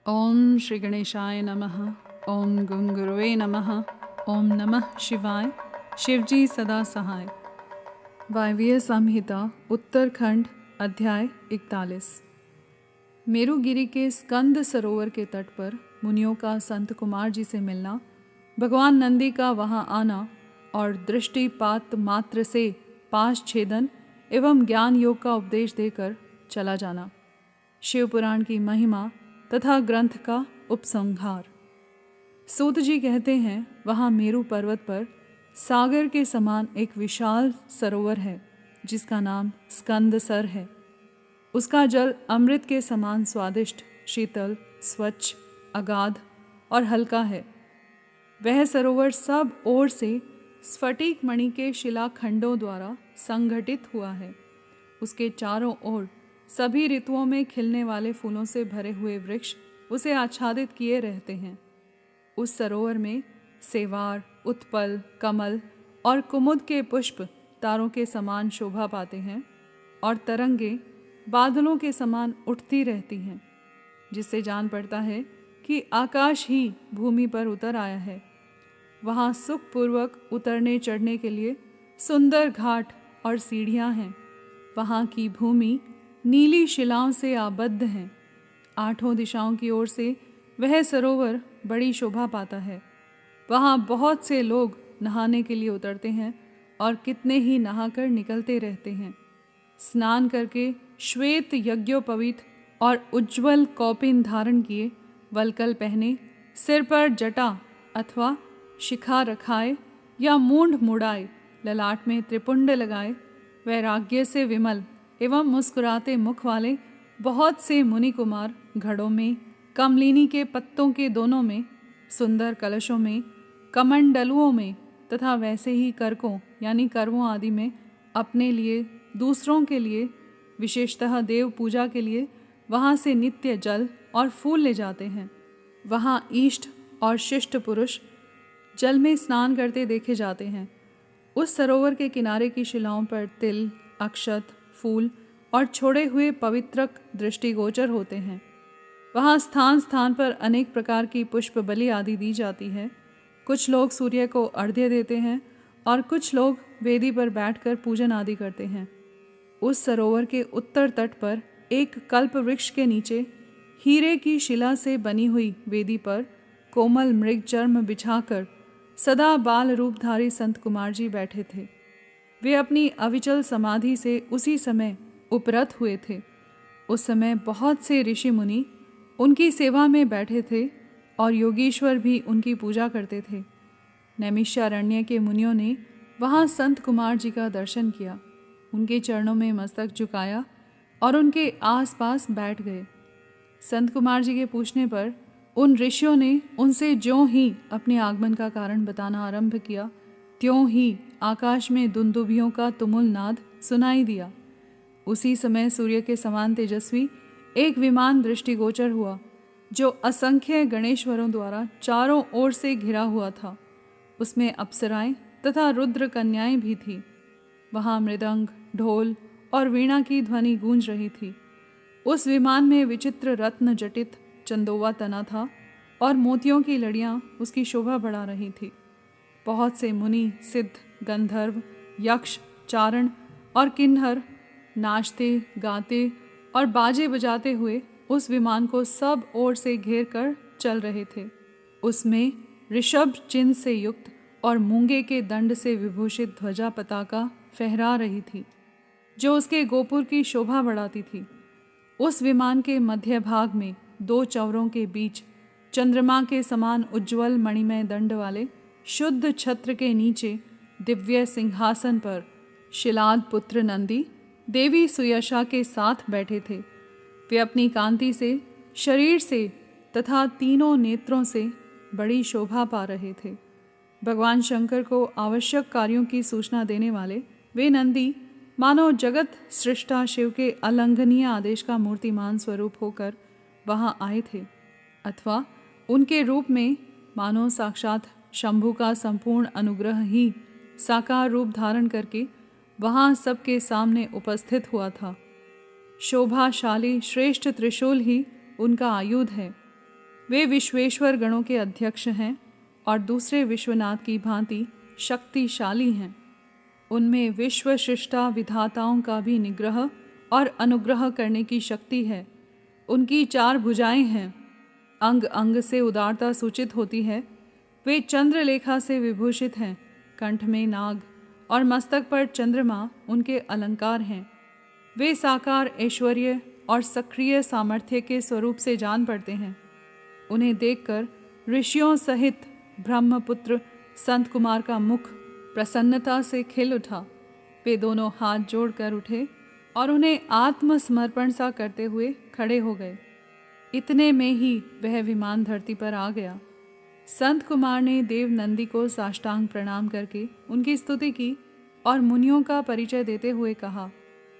ओम श्री गणेशाय नमः। ओम गं गुरुवे नमः। ओम नमः शिवाय। शिवजी सदा सहाय। वायव्य संहिता उत्तरखंड अध्याय 41। मेरुगिरी के स्कंद सरोवर के तट पर मुनियों का संत कुमार जी से मिलना, भगवान नंदी का वहां आना और दृष्टिपात मात्र से पाश छेदन एवं ज्ञान योग का उपदेश देकर चला जाना। शिव पुराण की महिमा तथा ग्रंथ का उपसंहार। सूत जी कहते हैं, वहाँ मेरु पर्वत पर सागर के समान एक विशाल सरोवर है जिसका नाम स्कंद सर है। उसका जल अमृत के समान स्वादिष्ट, शीतल, स्वच्छ, अगाध और हल्का है। वह सरोवर सब ओर से स्फटिक मणि के शिलाखंडों द्वारा संगठित हुआ है। उसके चारों ओर सभी ऋतुओं में खिलने वाले फूलों से भरे हुए वृक्ष उसे आच्छादित किए रहते हैं। उस सरोवर में सेवार, उत्पल, कमल और कुमुद के पुष्प तारों के समान शोभा पाते हैं और तरंगे बादलों के समान उठती रहती हैं, जिससे जान पड़ता है कि आकाश ही भूमि पर उतर आया है। वहाँ सुखपूर्वक उतरने चढ़ने के लिए सुंदर घाट और सीढ़ियाँ हैं। वहाँ की भूमि नीली शिलाओं से आबद्ध हैं। आठों दिशाओं की ओर से वह सरोवर बड़ी शोभा पाता है। वहाँ बहुत से लोग नहाने के लिए उतरते हैं और कितने ही नहाकर निकलते रहते हैं। स्नान करके श्वेत यज्ञोपवीत और उज्ज्वल कौपिन धारण किए, वलकल पहने, सिर पर जटा अथवा शिखा रखाए या मूंढ मुड़ाए, ललाट में त्रिपुंड लगाए, वैराग्य से विमल एवं मुस्कुराते मुख वाले बहुत से मुनि कुमार घड़ों में, कमलिनी के पत्तों के दोनों में, सुंदर कलशों में, कमंडलुओं में तथा वैसे ही करकों यानी करवों आदि में अपने लिए, दूसरों के लिए, विशेषतः देव पूजा के लिए वहाँ से नित्य जल और फूल ले जाते हैं। वहाँ इष्ट और शिष्ट पुरुष जल में स्नान करते देखे जाते हैं। उस सरोवर के किनारे की शिलाओं पर तिल, अक्षत, फूल और छोड़े हुए पवित्रक दृष्टिगोचर होते हैं। वहाँ स्थान स्थान पर अनेक प्रकार की पुष्प बलि आदि दी जाती है। कुछ लोग सूर्य को अर्घ्य देते हैं और कुछ लोग वेदी पर बैठकर पूजन आदि करते हैं। उस सरोवर के उत्तर तट पर एक कल्प वृक्ष के नीचे हीरे की शिला से बनी हुई वेदी पर कोमल मृग चर्म बिछाकर सदा बाल रूपधारी संत कुमार जी बैठे थे। वे अपनी अविचल समाधि से उसी समय उपरत हुए थे। उस समय बहुत से ऋषि मुनि उनकी सेवा में बैठे थे और योगीश्वर भी उनकी पूजा करते थे। नैमिषारण्य के मुनियों ने वहाँ संत कुमार जी का दर्शन किया, उनके चरणों में मस्तक झुकाया और उनके आसपास बैठ गए। संत कुमार जी के पूछने पर उन ऋषियों ने उनसे ज्यों ही अपने आगमन का कारण बताना आरंभ किया, त्यों ही आकाश में दुंदुभियों का तुमुल नाद सुनाई दिया। उसी समय सूर्य के समान तेजस्वी एक विमान दृष्टिगोचर हुआ, जो असंख्य गणेश्वरों द्वारा चारों ओर से घिरा हुआ था। उसमें अप्सराएं तथा रुद्र कन्याएं भी थीं। वहाँ मृदंग, ढोल और वीणा की ध्वनि गूंज रही थी। उस विमान में विचित्र रत्न जटित चंदोवा तना था और मोतियों की लड़ियाँ उसकी शोभा बढ़ा रही थी। बहुत से मुनि, सिद्ध, गंधर्व, यक्ष, चारण और किन्नर नाचते, गाते और बाजे बजाते हुए उस विमान को सब ओर से घेर कर चल रहे थे। उसमें ऋषभ चिन्ह से युक्त और मूंगे के दंड से विभूषित ध्वजा पताका फहरा रही थी, जो उसके गोपुर की शोभा बढ़ाती थी। उस विमान के मध्य भाग में दो चौरों के बीच चंद्रमा के समान उज्ज्वल मणिमय दंड वाले शुद्ध छत्र के नीचे दिव्य सिंहासन पर शिलाद पुत्र नंदी देवी सुयशा के साथ बैठे थे। वे अपनी कांति से, शरीर से तथा तीनों नेत्रों से बड़ी शोभा पा रहे थे। भगवान शंकर को आवश्यक कार्यों की सूचना देने वाले वे नंदी मानो जगत सृष्टा शिव के अलंघनीय आदेश का मूर्तिमान स्वरूप होकर वहाँ आए थे, अथवा उनके रूप में मानो साक्षात शंभु का संपूर्ण अनुग्रह ही साकार रूप धारण करके वहाँ सबके सामने उपस्थित हुआ था। शोभाशाली श्रेष्ठ त्रिशूल ही उनका आयुध है। वे विश्वेश्वर गणों के अध्यक्ष हैं और दूसरे विश्वनाथ की भांति शक्तिशाली हैं। उनमें विश्व सृष्टा विधाताओं का भी निग्रह और अनुग्रह करने की शक्ति है। उनकी 4 भुजाएं हैं, अंग अंग से उदारता सूचित होती है। वे चंद्रलेखा से विभूषित हैं, कंठ में नाग और मस्तक पर चंद्रमा उनके अलंकार हैं। वे साकार ऐश्वर्य और सक्रिय सामर्थ्य के स्वरूप से जान पड़ते हैं। उन्हें देखकर ऋषियों सहित ब्रह्मपुत्र संत कुमार का मुख प्रसन्नता से खिल उठा। वे दोनों हाथ जोड़कर उठे और उन्हें आत्मसमर्पण सा करते हुए खड़े हो गए। इतने में ही वह विमान धरती पर आ गया। संत कुमार ने देव नंदी को साष्टांग प्रणाम करके उनकी स्तुति की और मुनियों का परिचय देते हुए कहा,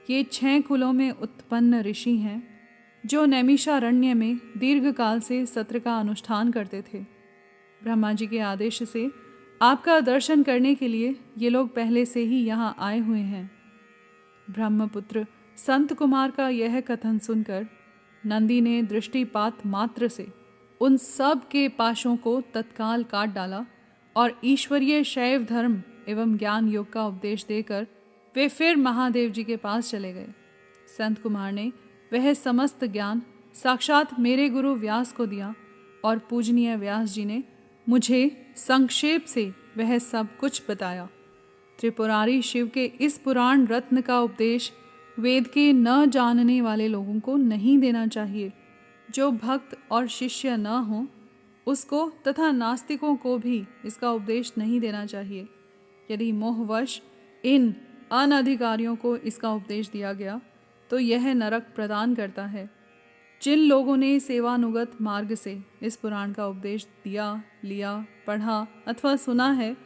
ये 6 कुलों में उत्पन्न ऋषि हैं जो नैमिषारण्य में दीर्घ काल से सत्र का अनुष्ठान करते थे। ब्रह्मा जी के आदेश से आपका दर्शन करने के लिए ये लोग पहले से ही यहाँ आए हुए हैं। ब्रह्मपुत्र संत कुमार का यह कथन सुनकर नंदी ने दृष्टिपात मात्र से उन सब के पाशों को तत्काल काट डाला और ईश्वरीय शैव धर्म एवं ज्ञान योग का उपदेश देकर वे फिर महादेव जी के पास चले गए। संत कुमार ने वह समस्त ज्ञान साक्षात मेरे गुरु व्यास को दिया और पूजनीय व्यास जी ने मुझे संक्षेप से वह सब कुछ बताया। त्रिपुरारी शिव के इस पुराण रत्न का उपदेश वेद के न जानने वाले लोगों को नहीं देना चाहिए। जो भक्त और शिष्य न हो उसको तथा नास्तिकों को भी इसका उपदेश नहीं देना चाहिए। यदि मोहवश इन अनधिकारियों को इसका उपदेश दिया गया तो यह नरक प्रदान करता है। जिन लोगों ने सेवानुगत मार्ग से इस पुराण का उपदेश दिया, लिया, पढ़ा अथवा सुना है,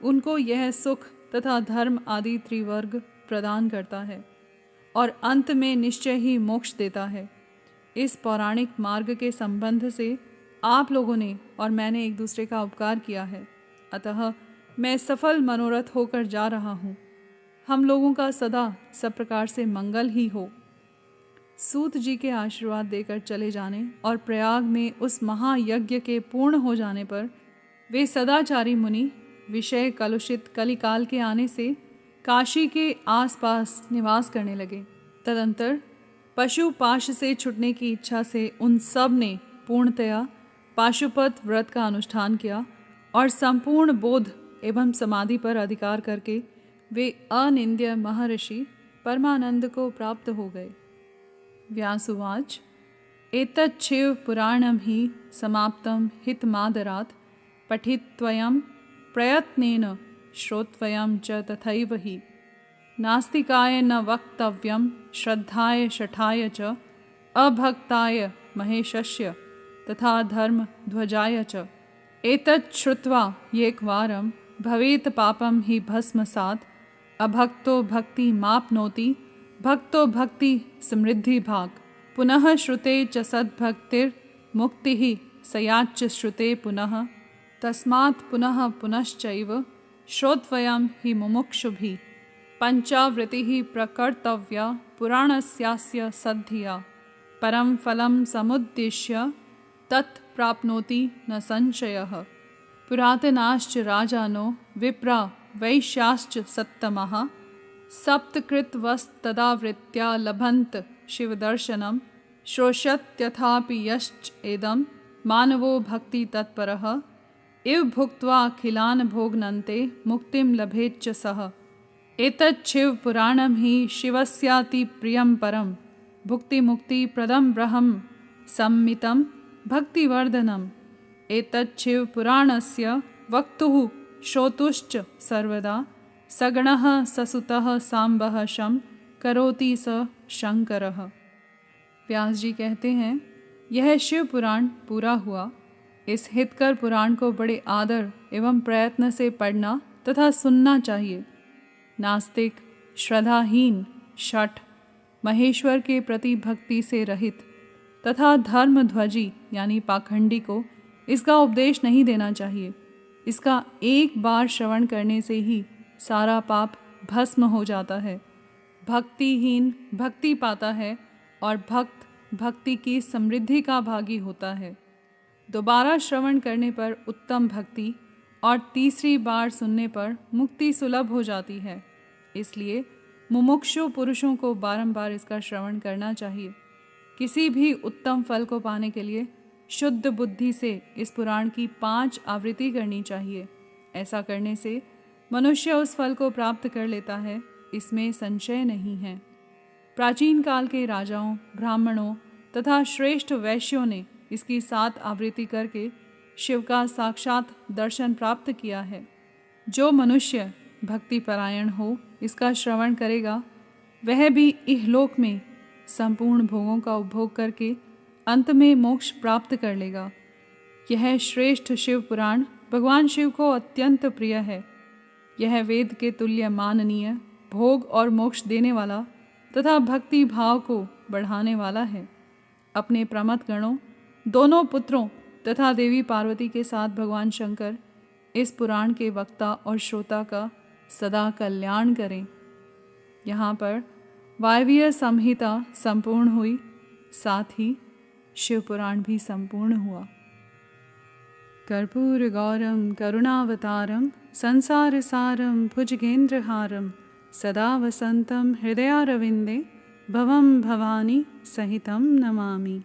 उनको यह सुख तथा धर्म आदि त्रिवर्ग प्रदान करता है और अंत में निश्चय ही मोक्ष देता है। इस पौराणिक मार्ग के संबंध से आप लोगों ने और मैंने एक दूसरे का उपकार किया है, अतः मैं सफल मनोरथ होकर जा रहा हूँ। हम लोगों का सदा सब प्रकार से मंगल ही हो। सूत जी के आशीर्वाद देकर चले जाने और प्रयाग में उस महायज्ञ के पूर्ण हो जाने पर वे सदाचारी मुनि विषय कलुषित कलिकाल के आने से काशी के आसपास निवास करने लगे। तदंतर पशुपाश से छुटने की इच्छा से उन सब ने पूर्णतया पाशुपत व्रत का अनुष्ठान किया और संपूर्ण बोध एवं समाधि पर अधिकार करके वे अनिंद्य महर्षि परमानंद को प्राप्त हो गए। व्यासुवाच एतच्छिव पुराणं हि समाप्तं हितमादरात् पठित्वयं प्रयत्नेन श्रोत्वयं च तथैव हि नास्तिकाय न वक्तव्यं श्रद्धाय शठाय च अभक्ताय महेशस्य तथा धर्म ध्वजाय च एतत् श्रुत्वा एकवारं भवेत् पापं हि भस्मसात् अभक्तो भक्ति माप्नोति भक्तो भक्ति समृद्धि भाग पुनः श्रुते च सद्भक्तिर्मुक्ति ही सयाच्च श्रुते पुनः तस्मात् पुनः पुनश्चैव श्रोत्वयं हि मुमुक्षुभिः पंचावृत्तिः प्रकर्तव्या पुराणस्यास्य सद्धिया परम फलं समुद्दिश्य तत् प्राप्नोति न संशयः पुरातनाश्च राजानो विप्रा वैश्याश्च सत्तमः सप्तकृतवस्तदावृत्त्या लभन्त शिवदर्शनं श्रोष्यत्यथापि यश्च एदं मानवो भक्ति तत्परः इव भुक्त्वा अखिलान् भोगनन्ते मुक्तिं लभेच्च सः एतत् शिव पुराणं हि शिवस्याति प्रियं परं भुक्तिमुक्तिप्रदं ब्रह्म सम्मितं भक्तिवर्धनम् एतत् शिव पुराणस्य वक्तुः श्रोतुश्च सर्वदा सगणः ससुतः सांबः शं करोति स शंकरः। व्यास जी कहते हैं, यह शिव पुराण पूरा हुआ। इस हितकर पुराण को बड़े आदर एवं प्रयत्न से पढ़ना तथा सुनना चाहिए। नास्तिक, श्रद्धाहीन, शठ, महेश्वर के प्रति भक्ति से रहित तथा धर्मध्वजी यानी पाखंडी को इसका उपदेश नहीं देना चाहिए। इसका एक बार श्रवण करने से ही सारा पाप भस्म हो जाता है। भक्तिहीन भक्ति पाता है और भक्त भक्ति की समृद्धि का भागी होता है। दोबारा श्रवण करने पर उत्तम भक्ति और तीसरी बार सुनने पर मुक्ति सुलभ हो जाती है। इसलिए मुमुक्षु पुरुषों को बारंबार इसका श्रवण करना चाहिए। किसी भी उत्तम फल को पाने के लिए शुद्ध बुद्धि से इस पुराण की 5 आवृत्ति करनी चाहिए। ऐसा करने से मनुष्य उस फल को प्राप्त कर लेता है, इसमें संशय नहीं है। प्राचीन काल के राजाओं, ब्राह्मणों तथा श्रेष्ठ वैश्यों ने इसकी 7 आवृत्ति करके शिव का साक्षात दर्शन प्राप्त किया है। जो मनुष्य भक्ति परायण हो इसका श्रवण करेगा, वह भी इहलोक में संपूर्ण भोगों का उपभोग करके अंत में मोक्ष प्राप्त कर लेगा। यह श्रेष्ठ शिव पुराण भगवान शिव को अत्यंत प्रिय है। यह वेद के तुल्य माननीय, भोग और मोक्ष देने वाला तथा भक्ति भाव को बढ़ाने वाला है। अपने प्रमथ गणों, दोनों पुत्रों तथा देवी पार्वती के साथ भगवान शंकर इस पुराण के वक्ता और श्रोता का सदा कल्याण करें। यहाँ पर वायवीय संहिता संपूर्ण हुई, साथ ही शिव पुराण भी संपूर्ण हुआ। कर्पूर गौरम करुणावतारम संसार सारम भुजगेंद्रहारम सदा वसंतम हृदयारविंदे भवम भवानी सहितं नमामि।